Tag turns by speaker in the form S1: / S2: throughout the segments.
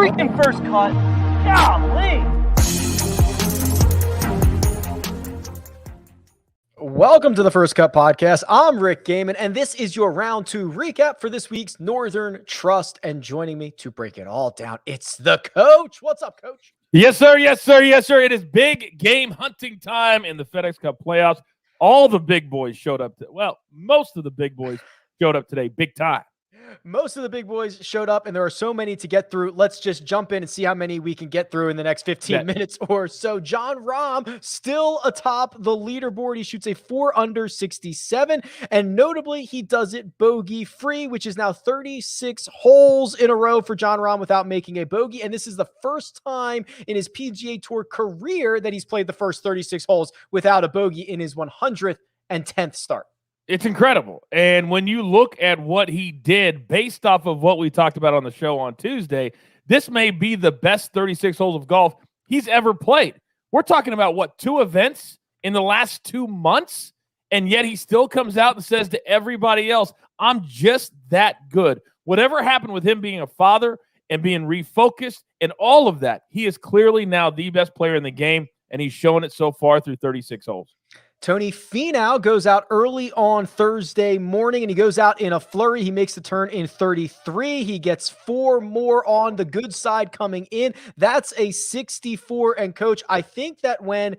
S1: freaking first cut. Golly.
S2: Welcome to the First Cut Podcast. I'm Rick Gehman, and this is your round two recap for this week's Northern Trust. And joining me to break it all down, it's the coach. What's up, coach?
S3: Yes, sir. Yes, sir. Yes, sir. It is big game hunting time in the FedEx Cup playoffs. All the big boys showed up. Most of the big boys showed up today. Big time.
S2: Most of the big boys showed up, and there are so many to get through. Let's just jump in and see how many we can get through in the next 15 minutes or so. Jon Rahm still atop the leaderboard. He shoots a 4 under 67, and notably, he does it bogey-free, which is now 36 holes in a row for Jon Rahm without making a bogey, and this is the first time in his PGA Tour career that he's played the first 36 holes without a bogey in his 110th start.
S3: It's incredible. And when you look at what he did based off of what we talked about on the show on Tuesday, this may be the best 36 holes of golf he's ever played. We're talking about, 2 events in the last 2 months? And yet he still comes out and says to everybody else, I'm just that good. Whatever happened with him being a father and being refocused and all of that, he is clearly now the best player in the game, and he's shown it so far through 36 holes.
S2: Tony Finau goes out early on Thursday morning, and he goes out in a flurry. He makes the turn in 33. He gets 4 more on the good side coming in. That's a 64. And coach, I think that when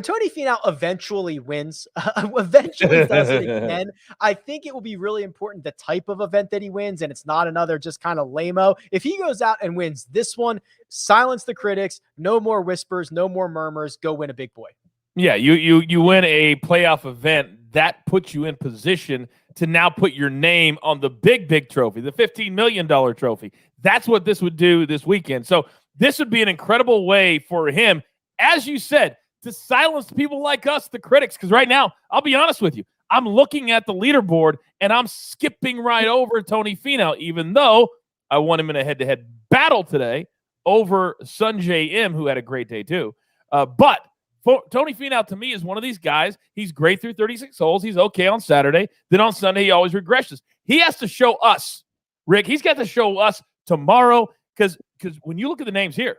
S2: Tony Finau eventually wins, eventually does it again, I think it will be really important the type of event that he wins, and it's not another just kind of lame-o. If he goes out and wins this one, silence the critics, no more whispers, no more murmurs, go win a big boy.
S3: Yeah, you win a playoff event, that puts you in position to now put your name on the big trophy, the $15 million trophy. That's what this would do this weekend. So this would be an incredible way for him, as you said, to silence people like us, the critics. Because right now, I'll be honest with you, I'm looking at the leaderboard and I'm skipping right over Tony Finau, even though I won him in a head-to-head battle today over Sungjae Im, who had a great day too. But Tony Finau, to me, is one of these guys. He's great through 36 holes. He's okay on Saturday. Then on Sunday, he always regresses. He has to show us, Rick, he's got to show us tomorrow, because when you look at the names here,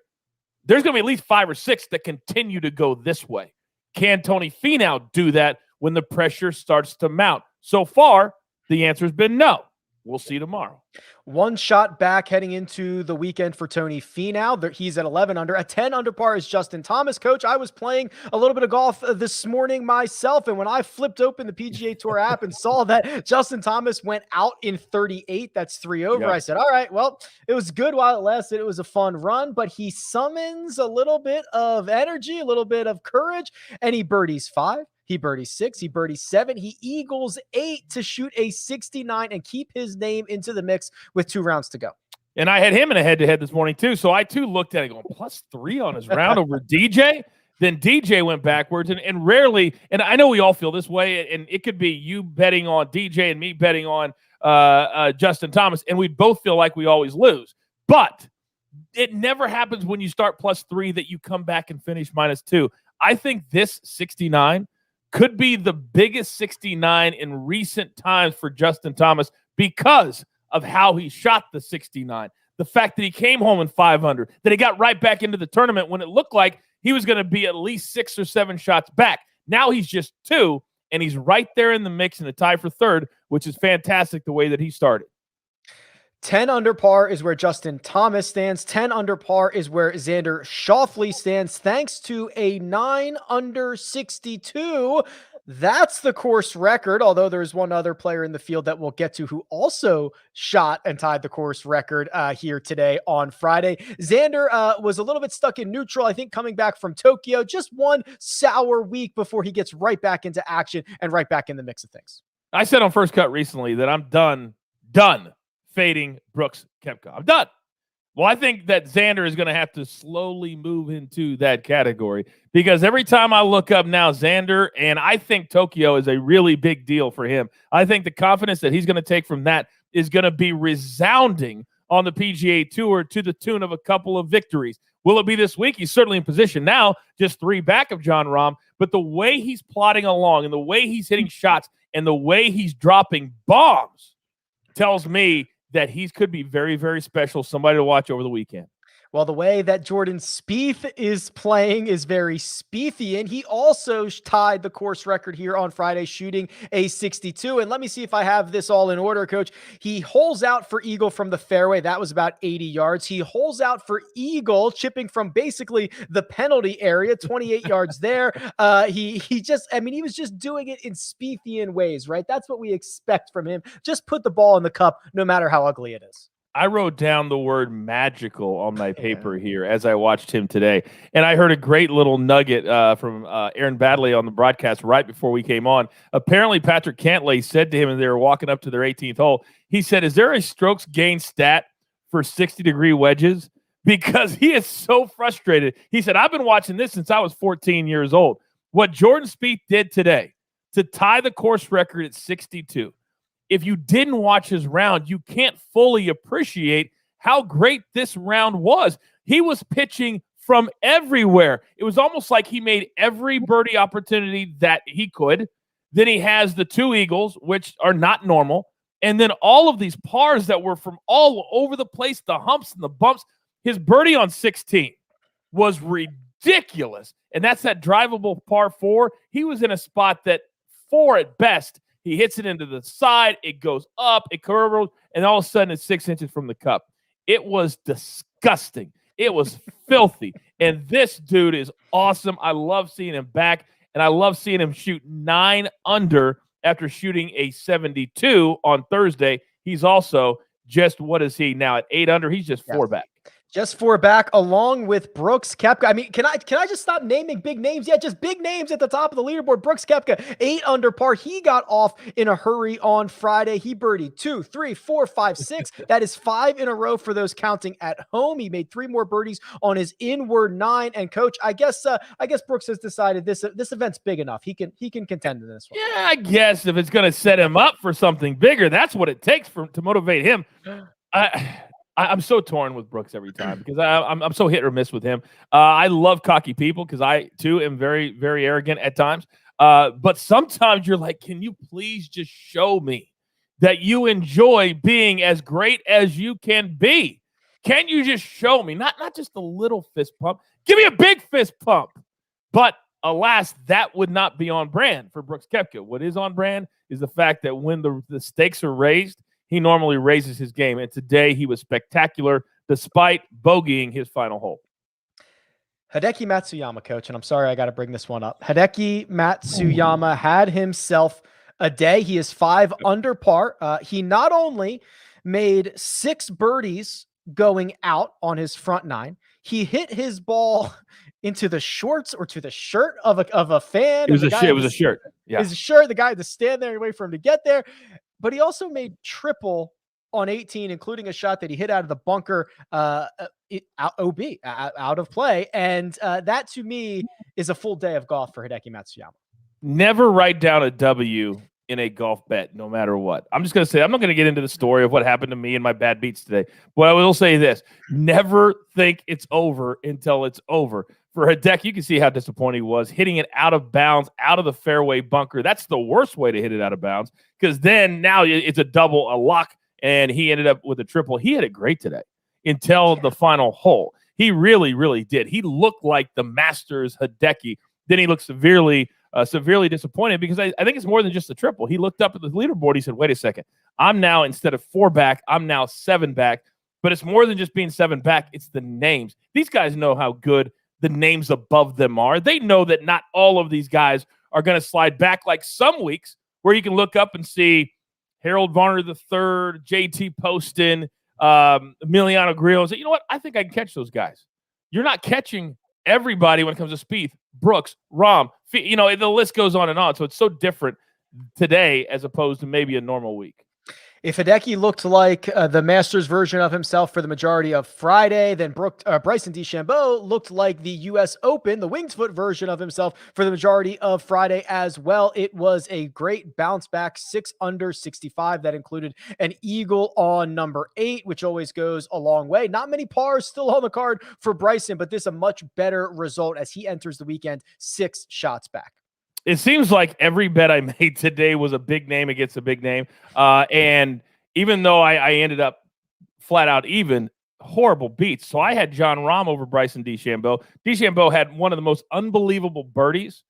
S3: there's going to be at least 5 or 6 that continue to go this way. Can Tony Finau do that when the pressure starts to mount? So far, the answer has been no. We'll see tomorrow.
S2: 1 shot back heading into the weekend for Tony Finau. He's at 11 under. At 10 under par is Justin Thomas. Coach, I was playing a little bit of golf this morning myself, and when I flipped open the PGA Tour app and saw that Justin Thomas went out in 38, that's 3 over, I said, all right, well, it was good while it lasted. It was a fun run, but he summons a little bit of energy, a little bit of courage, and he birdies 5. He birdies 6, he birdies 7, he eagles 8 to shoot a 69 and keep his name into the mix with 2 rounds to go.
S3: And I had him in a head-to-head this morning too, so I too looked at it going, +3 on his round over DJ. Then DJ went backwards, and rarely, and I know we all feel this way, and it could be you betting on DJ and me betting on Justin Thomas, and we both feel like we always lose. But it never happens when you start +3 that you come back and finish -2. I think this 69 could be the biggest 69 in recent times for Justin Thomas because of how he shot the 69. The fact that he came home in 5 under, that he got right back into the tournament when it looked like he was going to be at least 6 or 7 shots back. Now he's just 2, and he's right there in the mix in the tie for 3rd, which is fantastic the way that he started.
S2: 10 under par is where Justin Thomas stands. 10 under par is where Xander Schauffele stands, thanks to a 9 under 62. That's the course record, although there's one other player in the field that we'll get to who also shot and tied the course record here today on Friday. Xander was a little bit stuck in neutral, I think, coming back from Tokyo. Just one sour week before he gets right back into action and right back in the mix of things.
S3: I said on First Cut recently that I'm done fading Brooks Koepka. I'm done. Well, I think that Xander is going to have to slowly move into that category, because every time I look up now, Xander, and I think Tokyo is a really big deal for him. I think the confidence that he's going to take from that is going to be resounding on the PGA Tour to the tune of a couple of victories. Will it be this week? He's certainly in position now, just 3 back of Jon Rahm, but the way he's plodding along and the way he's hitting shots and the way he's dropping bombs tells me that he could be very, very special, somebody to watch over the weekend.
S2: Well, the way that Jordan Spieth is playing is very Spiethian. He also tied the course record here on Friday, shooting a 62. And let me see if I have this all in order, Coach. He holes out for eagle from the fairway. That was about 80 yards. He holes out for eagle, chipping from basically the penalty area, 28 yards there. He was just doing it in Spiethian ways, right? That's what we expect from him. Just put the ball in the cup, no matter how ugly it is.
S3: I wrote down the word magical on my paper here as I watched him today. And I heard a great little nugget from Aaron Badley on the broadcast right before we came on. Apparently, Patrick Cantlay said to him as they were walking up to their 18th hole, he said, "Is there a strokes gain stat for 60-degree wedges?" Because he is so frustrated. He said, "I've been watching this since I was 14 years old." What Jordan Spieth did today to tie the course record at 62, if you didn't watch his round, you can't fully appreciate how great this round was. He was pitching from everywhere. It was almost like he made every birdie opportunity that he could. Then he has the 2 eagles, which are not normal. And then all of these pars that were from all over the place, the humps and the bumps. His birdie on 16 was ridiculous. And that's that drivable par 4. He was in a spot that 4 at best. He hits it into the side. It goes up. It curls. And all of a sudden, it's 6 inches from the cup. It was disgusting. It was filthy. And this dude is awesome. I love seeing him back. And I love seeing him shoot 9 under after shooting a 72 on Thursday. He's also just, what is he now, at 8 under? He's just 4 back.
S2: Just 4 back, along with Brooks Koepka. I mean, can I just stop naming big names? Yeah, just big names at the top of the leaderboard. Brooks Koepka, 8 under par. He got off in a hurry on Friday. He birdied 2, 3, 4, 5, 6. That is 5 in a row for those counting at home. He made 3 more birdies on his inward 9. And Coach, I guess Brooks has decided this event's big enough. He can contend in this one.
S3: Yeah, I guess if it's going to set him up for something bigger, that's what it takes to motivate him. I'm so torn with Brooks every time because I'm so hit or miss with him. I love cocky people because I, too, am very, very arrogant at times. But sometimes you're like, can you please just show me that you enjoy being as great as you can be? Can you just show me? Not just a little fist pump. Give me a big fist pump. But alas, that would not be on brand for Brooks Koepka. What is on brand is the fact that when the stakes are raised, he normally raises his game, and today he was spectacular despite bogeying his final hole.
S2: Hideki Matsuyama, Coach, and I'm sorry I got to bring this one up. Hideki Matsuyama had himself a day. He is 5 under par. He not only made 6 birdies going out on his front 9, he hit his ball into the shorts or to the shirt of a fan.
S3: It was a shirt. Yeah.
S2: It was a shirt. The guy had to stand there and wait for him to get there. But he also made triple on 18, including a shot that he hit out of the bunker, out of play. And that, to me, is a full day of golf for Hideki Matsuyama.
S3: Never write down a W in a golf bet, no matter what. I'm just going to say, I'm not going to get into the story of what happened to me and my bad beats today. But I will say this. Never think it's over until it's over. For Hideki, you can see how disappointed he was, hitting it out of bounds, out of the fairway bunker. That's the worst way to hit it out of bounds because then now it's a lock, and he ended up with a triple. He had it great today until the final hole. He really, really did. He looked like the Masters Hideki. Then he looked severely disappointed because I think it's more than just a triple. He looked up at the leaderboard. He said, wait a second. I'm now, instead of 4 back, I'm now 7 back. But it's more than just being 7 back. It's the names. These guys know how good the names above them are. They know that not all of these guys are going to slide back like some weeks where you can look up and see Harold Varner III, JT Poston, Emiliano Grillo, and say, you know what? I think I can catch those guys. You're not catching everybody when it comes to Spieth, Brooks, Rahm. The list goes on and on. So it's so different today as opposed to maybe a normal week.
S2: If Hideki looked like the Masters version of himself for the majority of Friday, then Bryson DeChambeau looked like the U.S. Open, the winged foot version of himself for the majority of Friday as well. It was a great bounce back, 6 under 65. That included an eagle on number 8, which always goes a long way. Not many pars still on the card for Bryson, but this is a much better result as he enters the weekend 6 shots back.
S3: It seems like every bet I made today was a big name against a big name. And even though I ended up flat out even, horrible beats. So I had Jon Rahm over Bryson DeChambeau. DeChambeau had one of the most unbelievable birdies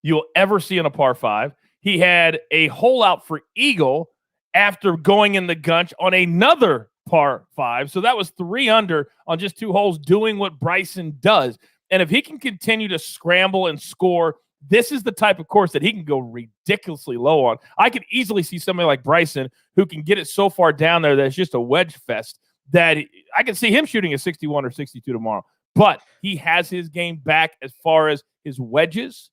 S3: you'll ever see in a par 5. He had a hole out for eagle after going in the gunch on another par 5. So that was 3 under on just 2 holes, doing what Bryson does. And if he can continue to scramble and score, this is the type of course that he can go ridiculously low on. I could easily see somebody like Bryson who can get it so far down there that it's just a wedge fest that I can see him shooting a 61 or 62 tomorrow. But he has his game back as far as his wedges,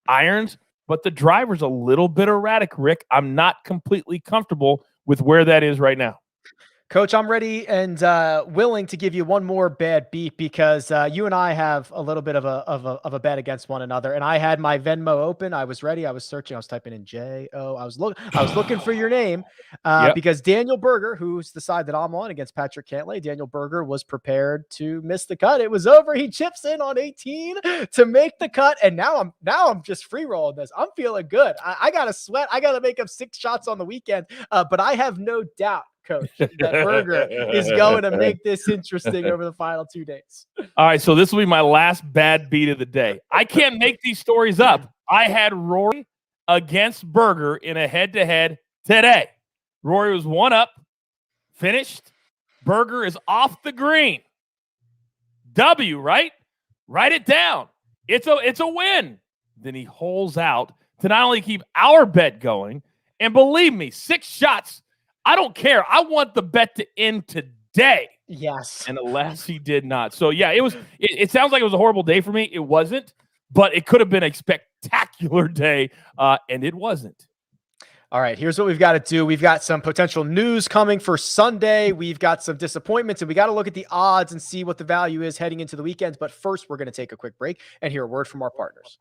S3: irons, but the driver's a little bit erratic, Rick. I'm not completely comfortable with where that is right now.
S2: Coach, I'm ready and willing to give you one more bad beat because you and I have a little bit of a bet against one another. And I had my Venmo open. I was ready. I was searching. I was typing in J-O. I was looking for your name because Daniel Berger, who's the side that I'm on against Patrick Cantlay, Daniel Berger was prepared to miss the cut. It was over. He chips in on 18 to make the cut. And now I'm just free rolling this. I'm feeling good. I got to sweat. I got to make up 6 shots on the weekend. But I have no doubt, Coach, that Berger is going to make this interesting over the final 2 days.
S3: All right, so this will be my last bad beat of the day. I can't make these stories up. I had Rory against Berger in a head-to-head today. Rory was 1 up, finished. Berger is off the green. W, right? Write it down. It's a win. Then he holes out to not only keep our bet going, and believe me, 6 shots, I don't care. I want the bet to end today.
S2: Yes.
S3: And alas, he did not. So, yeah, it sounds like it was a horrible day for me. It wasn't, but it could have been a spectacular day, and it wasn't.
S2: All right, here's what we've got to do. We've got some potential news coming for Sunday. We've got some disappointments, and we got to look at the odds and see what the value is heading into the weekend. But first, we're going to take a quick break and hear a word from our partners.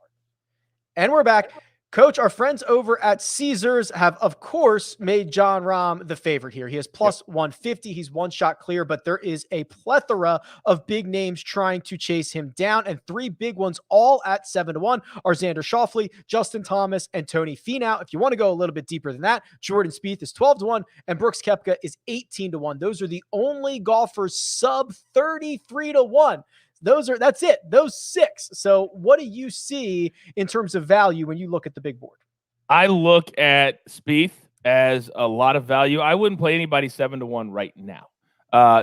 S2: And we're back. Coach, our friends over at Caesars have, of course, made Jon Rahm the favorite here. He is plus 150. He's 1 shot clear, but there is a plethora of big names trying to chase him down, and 3 big ones all at 7-1 are Xander Schauffele, Justin Thomas, and Tony Finau. If you want to go a little bit deeper than that, Jordan Spieth is 12-1, and Brooks Koepka is 18-1. Those are the only golfers sub 33-1. That's it. Those 6. So what do you see in terms of value when you look at the big board?
S3: I look at Spieth as a lot of value. I wouldn't play anybody 7-1 right now,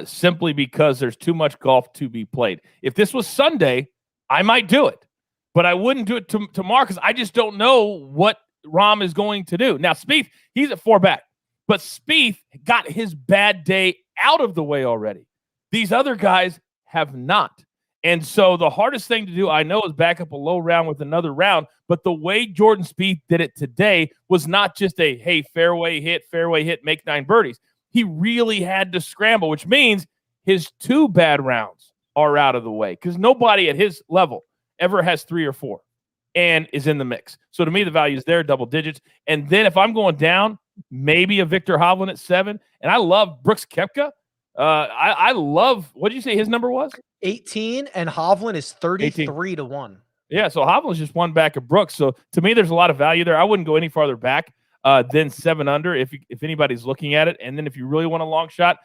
S3: simply because there's too much golf to be played. If this was Sunday, I might do it, but I wouldn't do it tomorrow because I just don't know what Rahm is going to do. Now, Spieth, he's at 4 back, but Spieth got his bad day out of the way already. These other guys have not. And so the hardest thing to do, I know, is back up a low round with another round. But the way Jordan Spieth did it today was not just a, hey, fairway hit, make 9 birdies. He really had to scramble, which means his 2 bad rounds are out of the way because nobody at his level ever has 3 or 4 and is in the mix. So to me, the value is there, double digits. And then if I'm going down, maybe a Victor Hovland at 7. And I love Brooks Koepka. I love, what did you say his number was?
S2: 18, and Hovland is 33-1.
S3: Yeah, so Hovland's just 1 back of Brooks. So to me, there's a lot of value there. I wouldn't go any farther back than 7 under if anybody's looking at it. And then if you really want a long shot,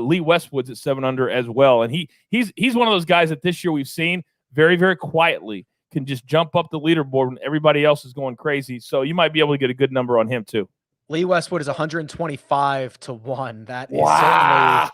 S3: Lee Westwood's at 7 under as well. And he's one of those guys that this year we've seen very, very quietly can just jump up the leaderboard when everybody else is going crazy. So you might be able to get a good number on him too.
S2: Lee Westwood is 125-1. That is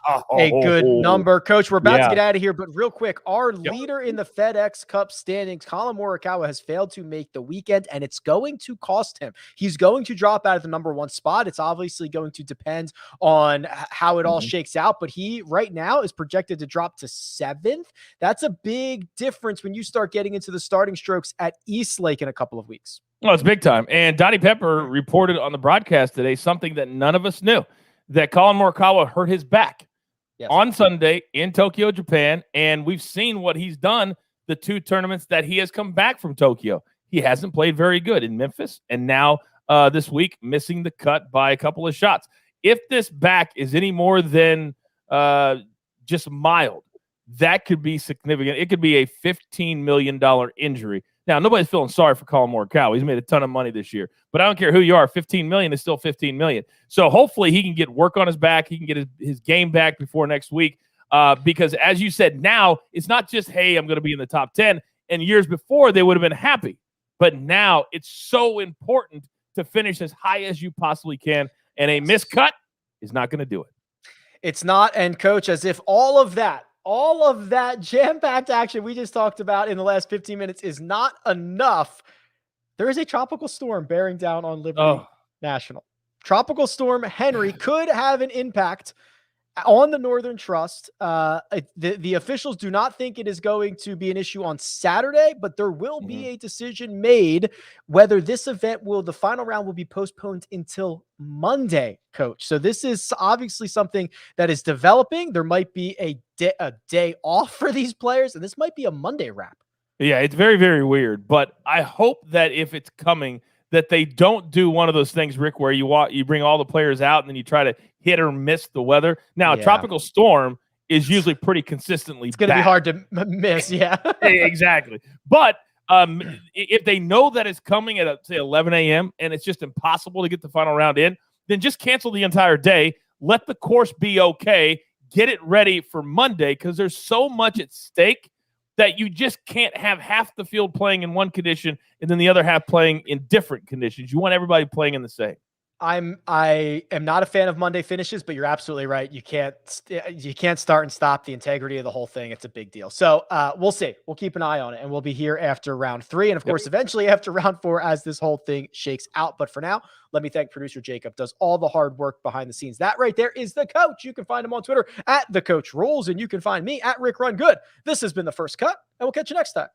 S2: certainly a good number. Coach, we're about to get out of here, but real quick, our leader in the FedEx Cup standings, Collin Morikawa, has failed to make the weekend, and it's going to cost him. He's going to drop out of the number 1 spot. It's obviously going to depend on how it all shakes out, but he right now is projected to drop to 7th. That's a big difference when you start getting into the starting strokes at Eastlake in a couple of weeks.
S3: Well, it's big time. And Dottie Pepper reported on the broadcast today something that none of us knew, that Collin Morikawa hurt his back on Sunday in Tokyo, Japan. And we've seen what he's done the 2 tournaments that he has come back from Tokyo. He hasn't played very good in Memphis. And now this week, missing the cut by a couple of shots. If this back is any more than just mild, that could be significant. It could be a $15 million injury. Now, nobody's feeling sorry for Collin Morikawa. He's made a ton of money this year. But I don't care who you are, $15 million is still $15 million. So hopefully he can get work on his back. He can get his game back before next week. because as you said, now it's not just, hey, I'm going to be in the top 10. And years before, they would have been happy. But now it's so important to finish as high as you possibly can. And a miscut is not going to do it.
S2: It's not. And coach, as if all of that jam-packed action we just talked about in the last 15 minutes is not enough, there is a tropical storm bearing down on Liberty National. Tropical Storm Henry could have an impact on the Northern Trust. The officials do not think it is going to be an issue on Saturday, but there will be a decision made whether this event the final round will be postponed until Monday, coach. So this is obviously something that is developing. There might be a day off for these players, and this might be a Monday wrap.
S3: Yeah, it's very, very weird, but I hope that if it's coming, that they don't do one of those things, Rick, where you bring all the players out and then you try to hit or miss the weather. Now, a tropical storm is usually pretty consistently
S2: It's going to be hard to miss, yeah.
S3: Exactly. But if they know that it's coming at, say, 11 a.m. and it's just impossible to get the final round in, then just cancel the entire day. Let the course be okay. Get it ready for Monday because there's so much at stake that you just can't have half the field playing in one condition and then the other half playing in different conditions. You want everybody playing in the same.
S2: I am not a fan of Monday finishes, but you're absolutely right. You can't start and stop the integrity of the whole thing. It's a big deal. So we'll see. We'll keep an eye on it, and we'll be here after round 3. And of course, eventually after round 4, as this whole thing shakes out. But for now, let me thank producer Jacob, does all the hard work behind the scenes. That right there is the coach. You can find him on Twitter at the Coach Rules, and you can find me at Rick Run Good. This has been the First Cut, and we'll catch you next time.